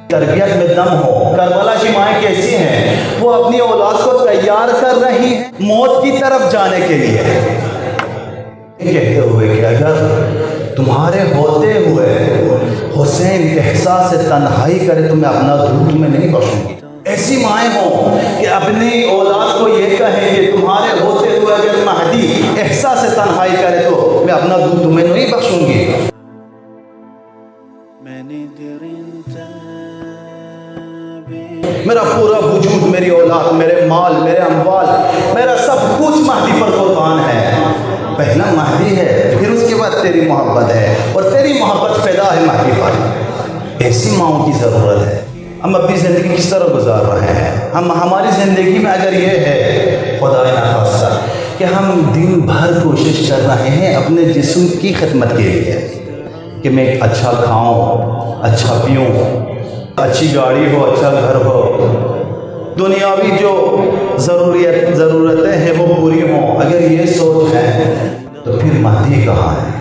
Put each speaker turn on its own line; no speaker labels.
تربیت میں دم ہو۔ کربلا کی مائیں کیسی ہیں؟ وہ اپنی اولاد کو تیار کر رہی ہیں موت کی طرف جانے کے لیے، کہتے ہوئے کہ اگر تمہارے ہوتے ہوئے حسین احساس تنہائی کرے تو میں اپنا دودھ تمہیں نہیں بخشوں گی۔ ایسی مائیں ہوں کہ اپنی اولاد کو یہ کہیں کہ تمہارے ہوتے ہوئے اگر مہدی احساس تنہائی کرے تو میں اپنا دودھ تمہیں نہیں بخشوں گی۔ میرا پورا وجود، میری اولاد، میرے مال، میرے اموال، میرا سب کچھ مہدی پر قربان ہے۔ پہلا مہدی ہے، پھر اس کے بعد تیری محبت ہے، اور تیری محبت فدا ہے مہدی پر۔ ایسی ماؤں کی ضرورت ہے۔ ہم اپنی زندگی کس طرح گزار رہے ہیں؟ ہماری زندگی میں اگر یہ ہے خدا نخواستہ کہ ہم دن بھر کوشش کر رہے ہیں اپنے جسم کی خدمت کے لیے کہ میں اچھا کھاؤں، اچھا پیوں، اچھی گاڑی ہو، اچھا گھر ہو، دنیاوی جو ضرورتیں ہیں وہ پوری ہوں، اگر یہ سوچ ہے تو پھر مہدی کہاں ہے؟